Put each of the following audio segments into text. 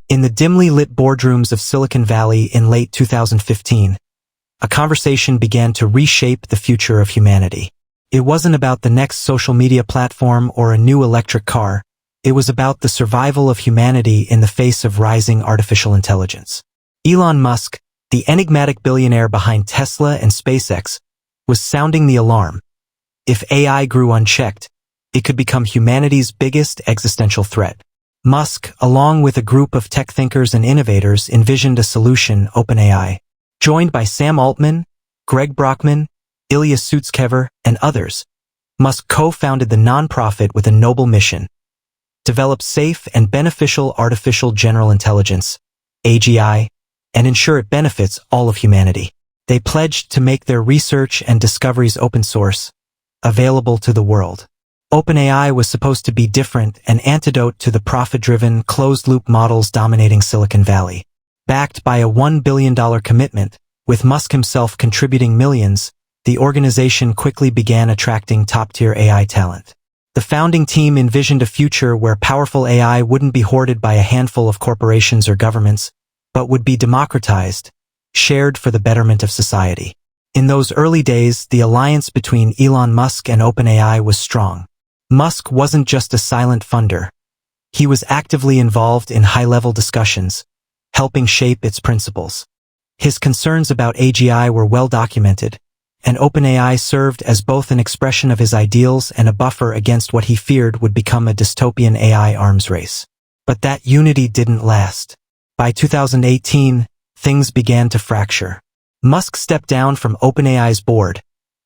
In the dimly lit boardrooms of Silicon Valley in late 2015, a conversation began to reshape the future of humanity. It wasn't about the next social media platform or a new electric car. It was about the survival of humanity in the face of rising artificial intelligence. Elon Musk, the enigmatic billionaire behind Tesla and SpaceX, was sounding the alarm. If AI grew unchecked, it could become humanity's biggest existential threat. Musk, along with a group of tech thinkers and innovators, envisioned a solution: OpenAI. Joined by Sam Altman, Greg Brockman, Ilya Sutskever, and others, Musk co-founded the nonprofit with a noble mission: develop safe and beneficial artificial general intelligence, AGI, and ensure it benefits all of humanity. They pledged to make their research and discoveries open source, available to the world. OpenAI was supposed to be different, an antidote to the profit-driven, closed-loop models dominating Silicon Valley. Backed by a $1 billion commitment, with Musk himself contributing millions, the organization quickly began attracting top-tier AI talent. The founding team envisioned a future where powerful AI wouldn't be hoarded by a handful of corporations or governments, but would be democratized, shared for the betterment of society. In those early days, the alliance between Elon Musk and OpenAI was strong. Musk wasn't just a silent funder. He was actively involved in high-level discussions, helping shape its principles. His concerns about AGI were well documented, and OpenAI served as both an expression of his ideals and a buffer against what he feared would become a dystopian AI arms race. But that unity didn't last. By 2018, things began to fracture. Musk stepped down from OpenAI's board,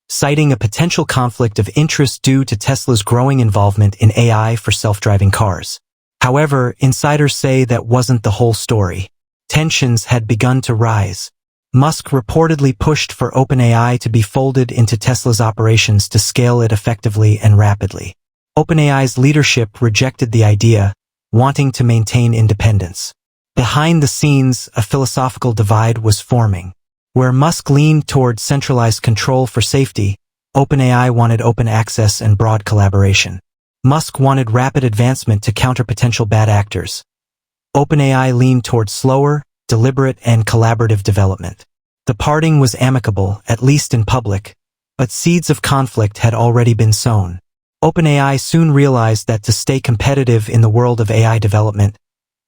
citing a potential conflict of interest due to Tesla's growing involvement in AI for self-driving cars. However, insiders say that wasn't the whole story. Tensions had begun to rise. Musk reportedly pushed for OpenAI to be folded into Tesla's operations to scale it effectively and rapidly. OpenAI's leadership rejected the idea, wanting to maintain independence. Behind the scenes, a philosophical divide was forming. Where Musk leaned toward centralized control for safety, OpenAI wanted open access and broad collaboration. Musk wanted rapid advancement to counter potential bad actors. OpenAI leaned toward slower, deliberate, and collaborative development. The parting was amicable, at least in public, but seeds of conflict had already been sown. OpenAI soon realized that to stay competitive in the world of AI development,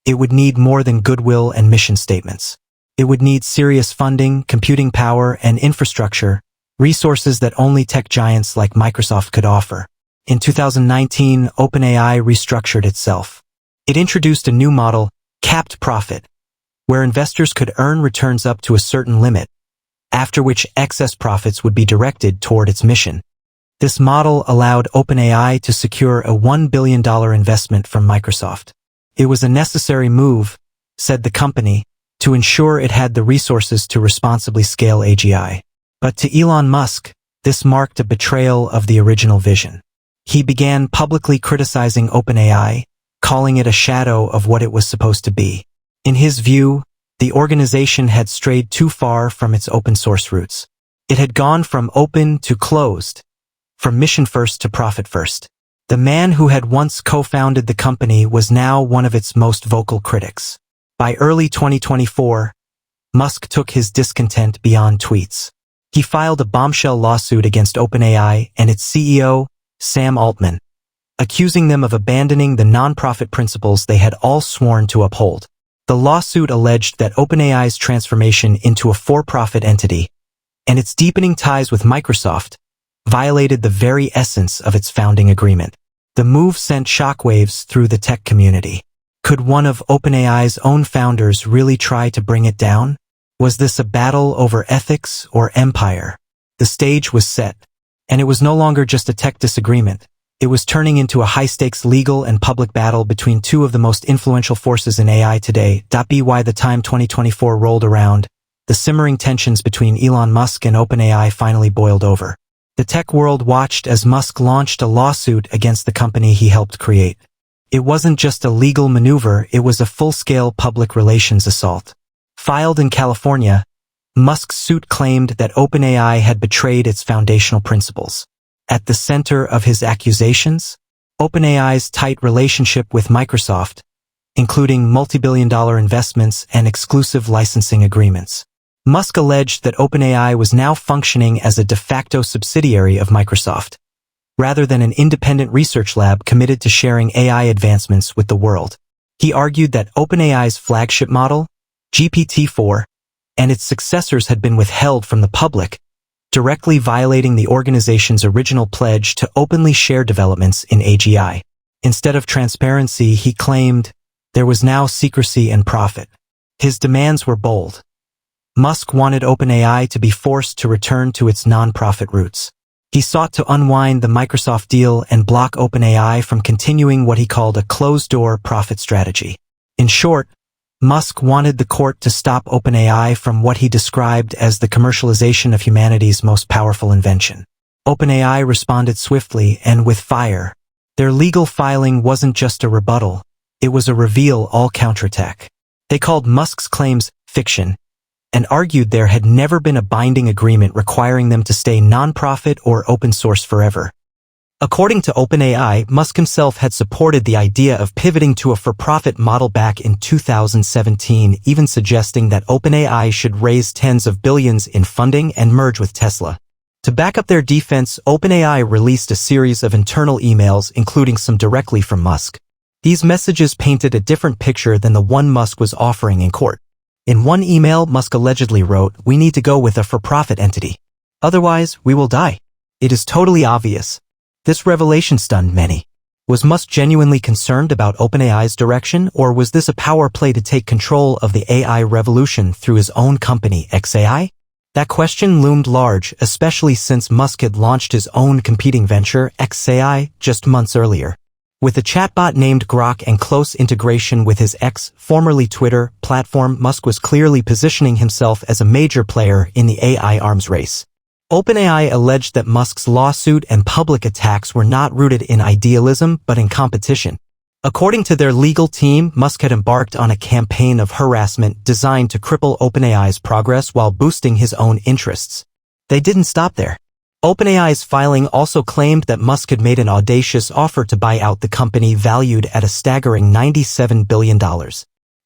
it would need more than goodwill and mission statements. It would need serious funding, computing power, and infrastructure, resources that only tech giants like Microsoft could offer. In 2019, OpenAI restructured itself. It introduced a new model, capped profit, where investors could earn returns up to a certain limit, after which excess profits would be directed toward its mission. This model allowed OpenAI to secure a $1 billion investment from Microsoft. It was a necessary move, said the company, to ensure it had the resources to responsibly scale AGI. But to Elon Musk, this marked a betrayal of the original vision. He began publicly criticizing OpenAI, calling it a shadow of what it was supposed to be. In his view, the organization had strayed too far from its open-source roots. It had gone from open to closed, from mission-first to profit-first. The man who had once co-founded the company was now one of its most vocal critics. By early 2024, Musk took his discontent beyond tweets. He filed a bombshell lawsuit against OpenAI and its CEO, Sam Altman, accusing them of abandoning the nonprofit principles they had all sworn to uphold. The lawsuit alleged that OpenAI's transformation into a for-profit entity and its deepening ties with Microsoft violated the very essence of its founding agreement. The move sent shockwaves through the tech community. Could one of OpenAI's own founders really try to bring it down? Was this a battle over ethics or empire? The stage was set, and it was no longer just a tech disagreement. It was turning into a high-stakes legal and public battle between two of the most influential forces in AI today. By the time 2024 rolled around, the simmering tensions between Elon Musk and OpenAI finally boiled over. The tech world watched as Musk launched a lawsuit against the company he helped create. It wasn't just a legal maneuver, it was a full-scale public relations assault. Filed in California, Musk's suit claimed that OpenAI had betrayed its foundational principles. At the center of his accusations, OpenAI's tight relationship with Microsoft, including multi-billion-dollar investments and exclusive licensing agreements. Musk alleged that OpenAI was now functioning as a de facto subsidiary of Microsoft, rather than an independent research lab committed to sharing AI advancements with the world. He argued that OpenAI's flagship model, GPT-4, and its successors had been withheld from the public, directly violating the organization's original pledge to openly share developments in AGI. Instead of transparency, he claimed, there was now secrecy and profit. His demands were bold. Musk wanted OpenAI to be forced to return to its non-profit roots. He sought to unwind the Microsoft deal and block OpenAI from continuing what he called a closed-door profit strategy. In short, Musk wanted the court to stop OpenAI from what he described as the commercialization of humanity's most powerful invention. OpenAI responded swiftly and with fire. Their legal filing wasn't just a rebuttal, it was a reveal all counterattack. They called Musk's claims fiction and argued there had never been a binding agreement requiring them to stay non-profit or open source forever. According to OpenAI, Musk himself had supported the idea of pivoting to a for-profit model back in 2017, even suggesting that OpenAI should raise tens of billions in funding and merge with Tesla. To back up their defense, OpenAI released a series of internal emails, including some directly from Musk. These messages painted a different picture than the one Musk was offering in court. In one email, Musk allegedly wrote, "We need to go with a for-profit entity. Otherwise, we will die. It is totally obvious." This revelation stunned many. Was Musk genuinely concerned about OpenAI's direction, or was this a power play to take control of the AI revolution through his own company, xAI? That question loomed large, especially since Musk had launched his own competing venture, xAI, just months earlier. With a chatbot named Grok and close integration with his X, formerly Twitter, platform, Musk was clearly positioning himself as a major player in the AI arms race. OpenAI alleged that Musk's lawsuit and public attacks were not rooted in idealism but in competition. According to their legal team, Musk had embarked on a campaign of harassment designed to cripple OpenAI's progress while boosting his own interests. They didn't stop there. OpenAI's filing also claimed that Musk had made an audacious offer to buy out the company valued at a staggering $97 billion.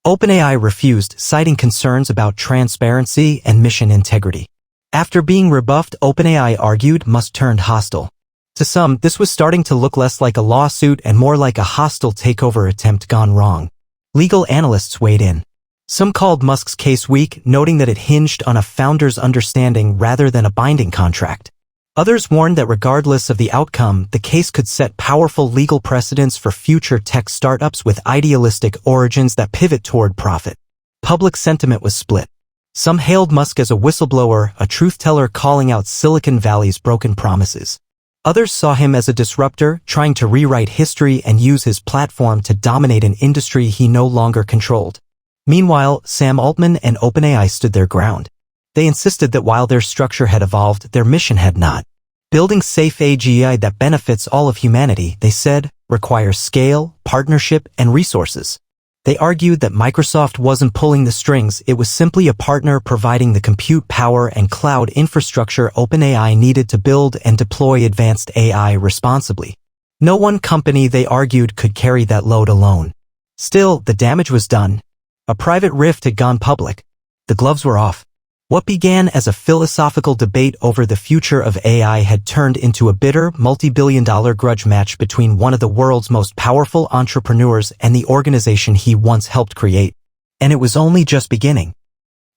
OpenAI refused, citing concerns about transparency and mission integrity. After being rebuffed, OpenAI argued Musk turned hostile. To some, this was starting to look less like a lawsuit and more like a hostile takeover attempt gone wrong. Legal analysts weighed in. Some called Musk's case weak, noting that it hinged on a founder's understanding rather than a binding contract. Others warned that regardless of the outcome, the case could set powerful legal precedents for future tech startups with idealistic origins that pivot toward profit. Public sentiment was split. Some hailed Musk as a whistleblower, a truth-teller calling out Silicon Valley's broken promises. Others saw him as a disruptor, trying to rewrite history and use his platform to dominate an industry he no longer controlled. Meanwhile, Sam Altman and OpenAI stood their ground. They insisted that while their structure had evolved, their mission had not. Building safe AGI that benefits all of humanity, they said, requires scale, partnership, and resources. They argued that Microsoft wasn't pulling the strings, it was simply a partner providing the compute power and cloud infrastructure OpenAI needed to build and deploy advanced AI responsibly. No one company, they argued, could carry that load alone. Still, the damage was done. A private rift had gone public. The gloves were off. What began as a philosophical debate over the future of AI had turned into a bitter, multi-billion-dollar grudge match between one of the world's most powerful entrepreneurs and the organization he once helped create. And it was only just beginning.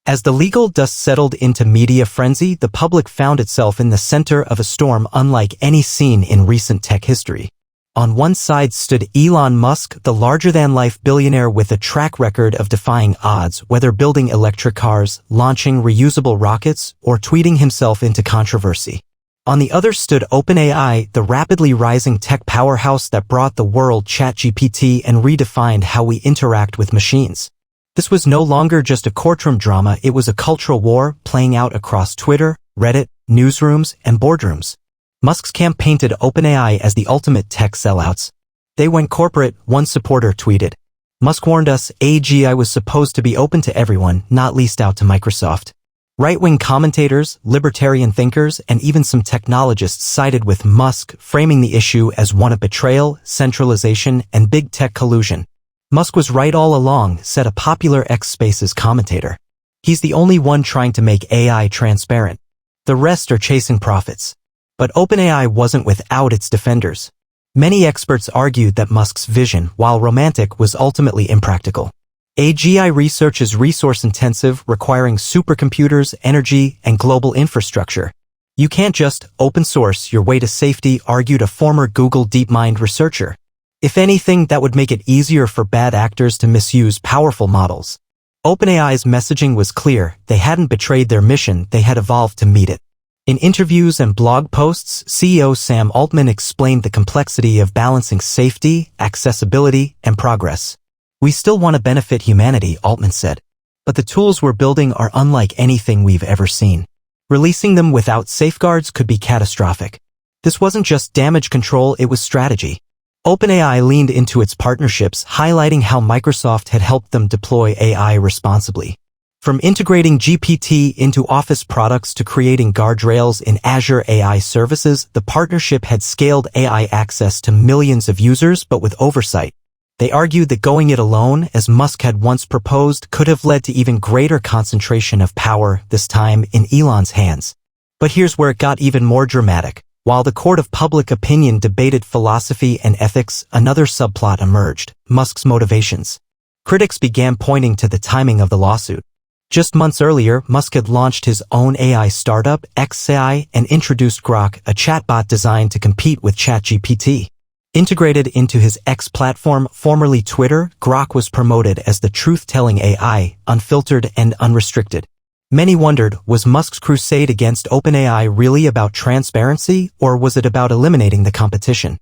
As the legal dust settled into media frenzy, the public found itself in the center of a storm unlike any seen in recent tech history. On one side stood Elon Musk, the larger-than-life billionaire with a track record of defying odds, whether building electric cars, launching reusable rockets, or tweeting himself into controversy. On the other stood OpenAI, the rapidly rising tech powerhouse that brought the world ChatGPT and redefined how we interact with machines. This was no longer just a courtroom drama, it was a cultural war playing out across Twitter, Reddit, newsrooms, and boardrooms. Musk's camp painted OpenAI as the ultimate tech sellouts. They went corporate, one supporter tweeted. Musk warned us AGI was supposed to be open to everyone, not leased out to Microsoft. Right-wing commentators, libertarian thinkers, and even some technologists sided with Musk, framing the issue as one of betrayal, centralization, and big tech collusion. Musk was right all along, said a popular X Spaces commentator. He's the only one trying to make AI transparent. The rest are chasing profits. But OpenAI wasn't without its defenders. Many experts argued that Musk's vision, while romantic, was ultimately impractical. AGI research is resource-intensive, requiring supercomputers, energy, and global infrastructure. You can't just open source your way to safety, argued a former Google DeepMind researcher. If anything, that would make it easier for bad actors to misuse powerful models. OpenAI's messaging was clear. They hadn't betrayed their mission, they had evolved to meet it. In interviews and blog posts, CEO Sam Altman explained the complexity of balancing safety, accessibility, and progress. We still want to benefit humanity, Altman said. But the tools we're building are unlike anything we've ever seen. Releasing them without safeguards could be catastrophic. This wasn't just damage control, it was strategy. OpenAI leaned into its partnerships, highlighting how Microsoft had helped them deploy AI responsibly. From integrating GPT into Office products to creating guardrails in Azure AI services, the partnership had scaled AI access to millions of users, but with oversight. They argued that going it alone, as Musk had once proposed, could have led to even greater concentration of power, this time in Elon's hands. But here's where it got even more dramatic. While the court of public opinion debated philosophy and ethics, another subplot emerged: Musk's motivations. Critics began pointing to the timing of the lawsuit. Just months earlier, Musk had launched his own AI startup, xAI, and introduced Grok, a chatbot designed to compete with ChatGPT. Integrated into his X platform, formerly Twitter, Grok was promoted as the truth-telling AI, unfiltered and unrestricted. Many wondered, was Musk's crusade against OpenAI really about transparency, or was it about eliminating the competition?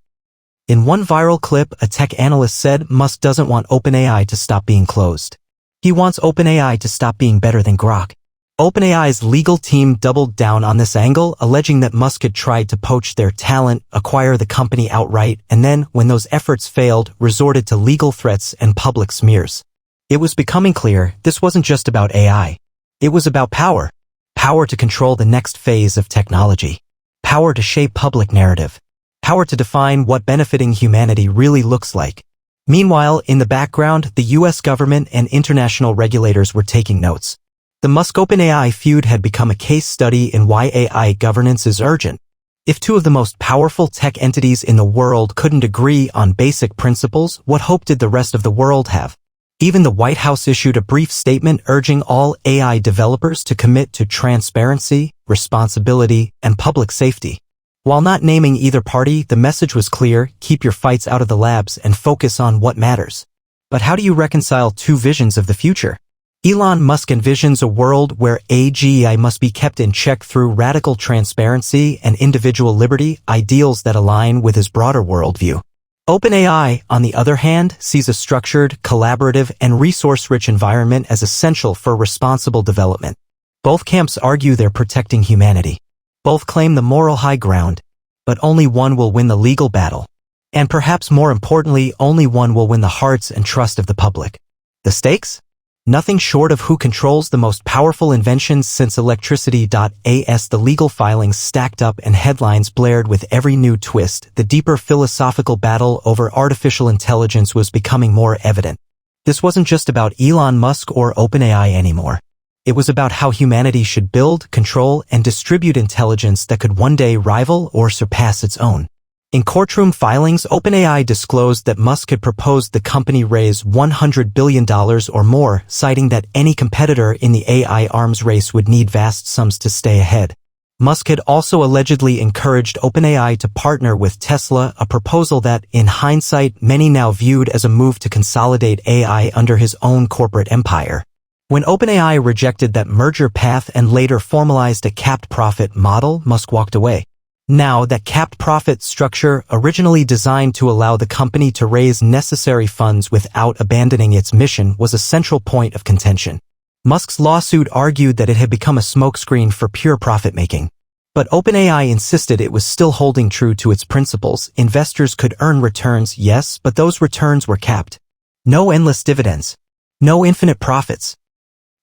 In one viral clip, a tech analyst said Musk doesn't want OpenAI to stop being closed. He wants OpenAI to stop being better than Grok. OpenAI's legal team doubled down on this angle, alleging that Musk had tried to poach their talent, acquire the company outright, and then, when those efforts failed, resorted to legal threats and public smears. It was becoming clear this wasn't just about AI. It was about power. Power to control the next phase of technology. Power to shape public narrative. Power to define what benefiting humanity really looks like. Meanwhile, in the background, the US government and international regulators were taking notes. The Musk-OpenAI feud had become a case study in why AI governance is urgent. If two of the most powerful tech entities in the world couldn't agree on basic principles, what hope did the rest of the world have? Even the White House issued a brief statement urging all AI developers to commit to transparency, responsibility, and public safety. While not naming either party, the message was clear: keep your fights out of the labs and focus on what matters. But how do you reconcile two visions of the future? Elon Musk envisions a world where AGI must be kept in check through radical transparency and individual liberty, ideals that align with his broader worldview. OpenAI, on the other hand, sees a structured, collaborative, and resource-rich environment as essential for responsible development. Both camps argue they're protecting humanity. Both claim the moral high ground, but only one will win the legal battle. And perhaps more importantly, only one will win the hearts and trust of the public. The stakes? Nothing short of who controls the most powerful inventions since electricity. As the legal filings stacked up and headlines blared with every new twist, the deeper philosophical battle over artificial intelligence was becoming more evident. This wasn't just about Elon Musk or OpenAI anymore. It was about how humanity should build, control, and distribute intelligence that could one day rival or surpass its own. In courtroom filings, OpenAI disclosed that Musk had proposed the company raise $100 billion or more, citing that any competitor in the AI arms race would need vast sums to stay ahead. Musk had also allegedly encouraged OpenAI to partner with Tesla, a proposal that, in hindsight, many now viewed as a move to consolidate AI under his own corporate empire. When OpenAI rejected that merger path and later formalized a capped profit model, Musk walked away. Now, that capped profit structure, originally designed to allow the company to raise necessary funds without abandoning its mission, was a central point of contention. Musk's lawsuit argued that it had become a smokescreen for pure profit-making. But OpenAI insisted it was still holding true to its principles. Investors could earn returns, yes, but those returns were capped. No endless dividends. No infinite profits.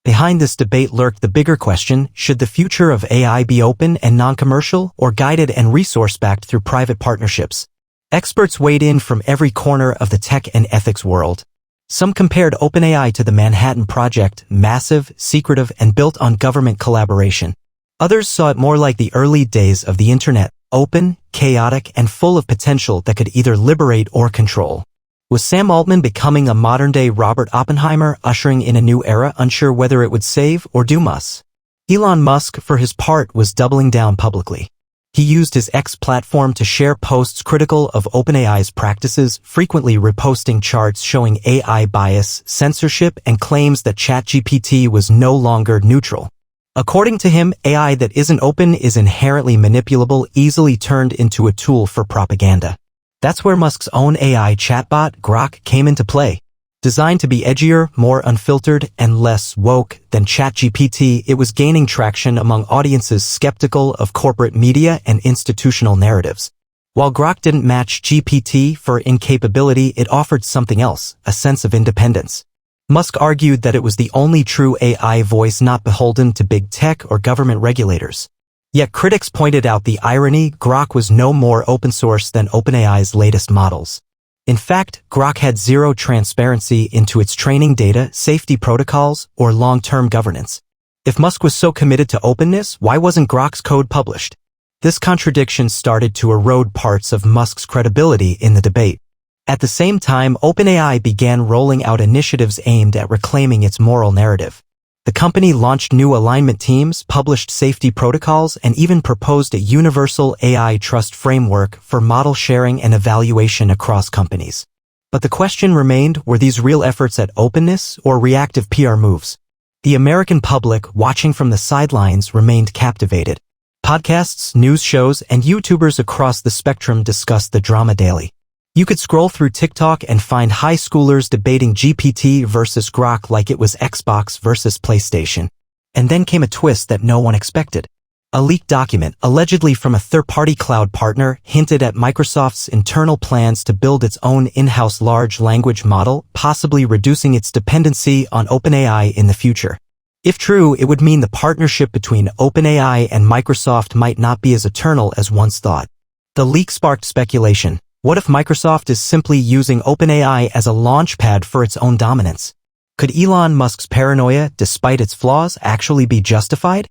Behind this debate lurked the bigger question: should the future of AI be open and non-commercial, or guided and resource-backed through private partnerships? Experts weighed in from every corner of the tech and ethics world. Some compared OpenAI to the Manhattan Project, massive, secretive, and built on government collaboration. Others saw it more like the early days of the internet, open, chaotic, and full of potential that could either liberate or control. Was Sam Altman becoming a modern-day Robert Oppenheimer, ushering in a new era, unsure whether it would save or doom us? Elon Musk, for his part, was doubling down publicly. He used his X platform to share posts critical of OpenAI's practices, frequently reposting charts showing AI bias, censorship, and claims that ChatGPT was no longer neutral. According to him, AI that isn't open is inherently manipulable, easily turned into a tool for propaganda. That's where Musk's own AI chatbot, Grok, came into play. Designed to be edgier, more unfiltered, and less woke than ChatGPT, it was gaining traction among audiences skeptical of corporate media and institutional narratives. While Grok didn't match GPT for incapability, it offered something else, a sense of independence. Musk argued that it was the only true AI voice not beholden to big tech or government regulators. Yet critics pointed out the irony: Grok was no more open source than OpenAI's latest models. In fact, Grok had zero transparency into its training data, safety protocols, or long-term governance. If Musk was so committed to openness, why wasn't Grok's code published? This contradiction started to erode parts of Musk's credibility in the debate. At the same time, OpenAI began rolling out initiatives aimed at reclaiming its moral narrative. The company launched new alignment teams, published safety protocols, and even proposed a universal AI trust framework for model sharing and evaluation across companies. But the question remained, were these real efforts at openness or reactive PR moves? The American public, watching from the sidelines, remained captivated. Podcasts, news shows, and YouTubers across the spectrum discussed the drama daily. You could scroll through TikTok and find high schoolers debating GPT versus Grok like it was Xbox versus PlayStation. And then came a twist that no one expected. A leaked document, allegedly from a third-party cloud partner, hinted at Microsoft's internal plans to build its own in-house large language model, possibly reducing its dependency on OpenAI in the future. If true, it would mean the partnership between OpenAI and Microsoft might not be as eternal as once thought. The leak sparked speculation. What if Microsoft is simply using OpenAI as a launchpad for its own dominance? Could Elon Musk's paranoia, despite its flaws, actually be justified?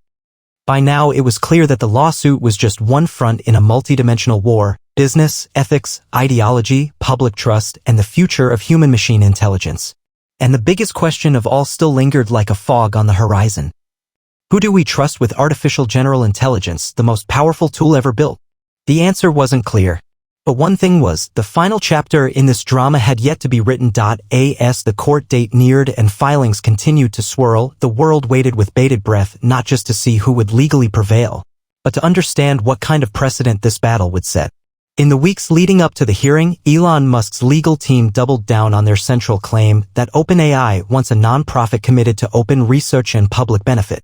By now, it was clear that the lawsuit was just one front in a multidimensional war: business, ethics, ideology, public trust, and the future of human-machine intelligence. And the biggest question of all still lingered like a fog on the horizon. Who do we trust with artificial general intelligence, the most powerful tool ever built? The answer wasn't clear. But one thing was, the final chapter in this drama had yet to be written. As the court date neared and filings continued to swirl, the world waited with bated breath, not just to see who would legally prevail, but to understand what kind of precedent this battle would set. In the weeks leading up to the hearing, Elon Musk's legal team doubled down on their central claim that OpenAI, once a nonprofit committed to open research and public benefit,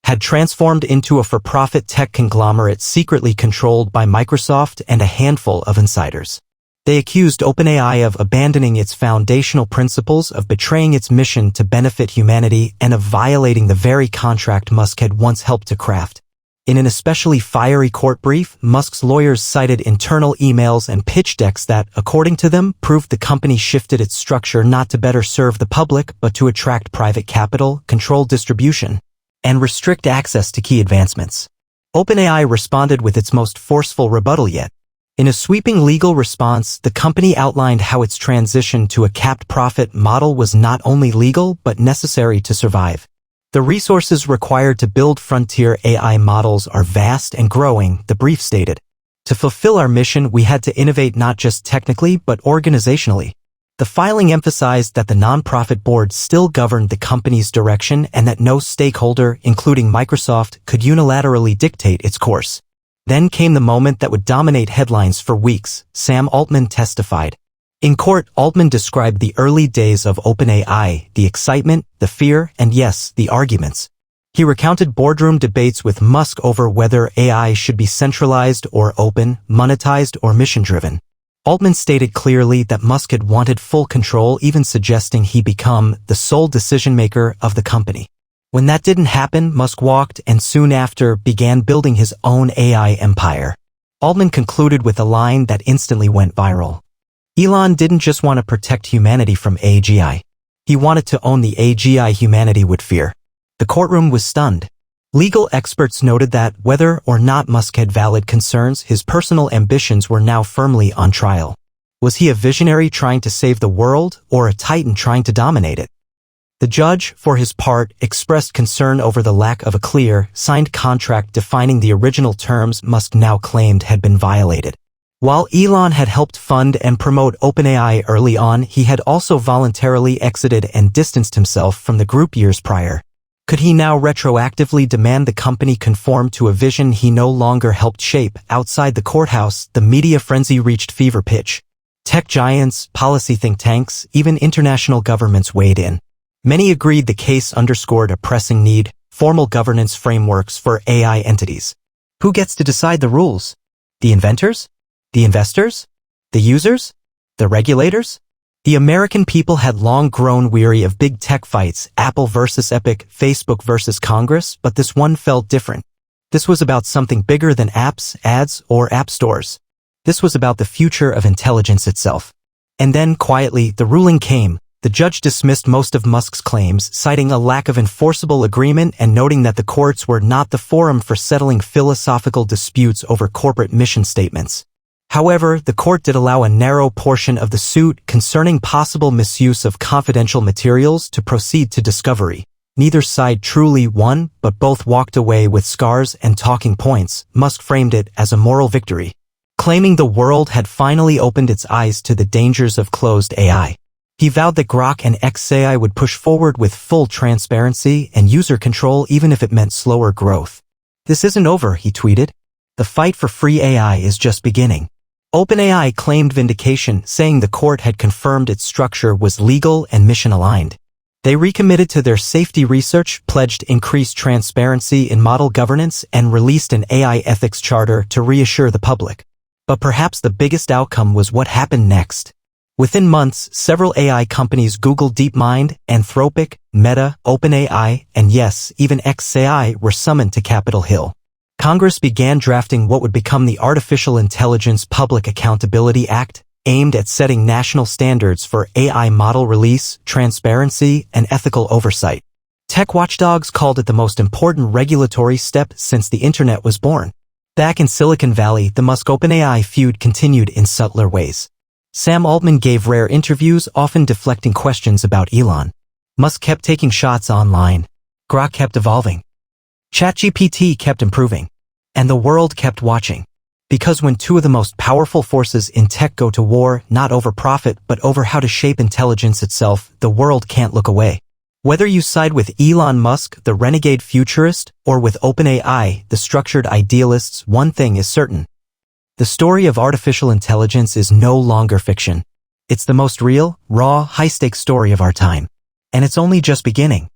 had transformed into a for-profit tech conglomerate secretly controlled by Microsoft and a handful of insiders. They accused OpenAI of abandoning its foundational principles, of betraying its mission to benefit humanity, and of violating the very contract Musk had once helped to craft. In an especially fiery court brief, Musk's lawyers cited internal emails and pitch decks that, according to them, proved the company shifted its structure not to better serve the public but to attract private capital, control distribution, and restrict access to key advancements. OpenAI responded with its most forceful rebuttal yet. In a sweeping legal response, the company outlined how its transition to a capped profit model was not only legal but necessary to survive. The resources required to build frontier AI models are vast and growing, the brief stated. To fulfill our mission, we had to innovate not just technically but organizationally. The filing emphasized that the nonprofit board still governed the company's direction and that no stakeholder, including Microsoft, could unilaterally dictate its course. Then came the moment that would dominate headlines for weeks. Sam Altman testified. In court, Altman described the early days of OpenAI, the excitement, the fear, and yes, the arguments. He recounted boardroom debates with Musk over whether AI should be centralized or open, monetized or mission-driven. Altman stated clearly that Musk had wanted full control, even suggesting he become the sole decision-maker of the company. When that didn't happen, Musk walked and soon after began building his own AI empire. Altman concluded with a line that instantly went viral. Elon didn't just want to protect humanity from AGI. He wanted to own the AGI humanity would fear. The courtroom was stunned. Legal experts noted that, whether or not Musk had valid concerns, his personal ambitions were now firmly on trial. Was he a visionary trying to save the world, or a titan trying to dominate it? The judge, for his part, expressed concern over the lack of a clear, signed contract defining the original terms Musk now claimed had been violated. While Elon had helped fund and promote OpenAI early on, he had also voluntarily exited and distanced himself from the group years prior. Could he now retroactively demand the company conform to a vision he no longer helped shape? Outside the courthouse, the media frenzy reached fever pitch. Tech giants, policy think tanks, even international governments weighed in. Many agreed the case underscored a pressing need: formal governance frameworks for AI entities. Who gets to decide the rules? The inventors? The investors? The users? The regulators? The American people had long grown weary of big tech fights, Apple versus Epic, Facebook versus Congress, but this one felt different. This was about something bigger than apps, ads, or app stores. This was about the future of intelligence itself. And then, quietly, the ruling came. The judge dismissed most of Musk's claims, citing a lack of enforceable agreement and noting that the courts were not the forum for settling philosophical disputes over corporate mission statements. However, the court did allow a narrow portion of the suit concerning possible misuse of confidential materials to proceed to discovery. Neither side truly won, but both walked away with scars and talking points. Musk framed it as a moral victory, claiming the world had finally opened its eyes to the dangers of closed AI. He vowed that Grok and XAI would push forward with full transparency and user control even if it meant slower growth. "This isn't over," he tweeted. "The fight for free AI is just beginning." OpenAI claimed vindication, saying the court had confirmed its structure was legal and mission-aligned. They recommitted to their safety research, pledged increased transparency in model governance, and released an AI ethics charter to reassure the public. But perhaps the biggest outcome was what happened next. Within months, several AI companies, Google DeepMind, Anthropic, Meta, OpenAI, and yes, even XAI, were summoned to Capitol Hill. Congress began drafting what would become the Artificial Intelligence Public Accountability Act, aimed at setting national standards for AI model release, transparency, and ethical oversight. Tech watchdogs called it the most important regulatory step since the internet was born. Back in Silicon Valley, the Musk-OpenAI feud continued in subtler ways. Sam Altman gave rare interviews, often deflecting questions about Elon. Musk kept taking shots online. Grok kept evolving. ChatGPT kept improving. And the world kept watching. Because when two of the most powerful forces in tech go to war, not over profit but over how to shape intelligence itself, the world can't look away. Whether you side with Elon Musk, the renegade futurist, or with OpenAI, the structured idealists, one thing is certain. The story of artificial intelligence is no longer fiction. It's the most real, raw, high-stakes story of our time. And it's only just beginning.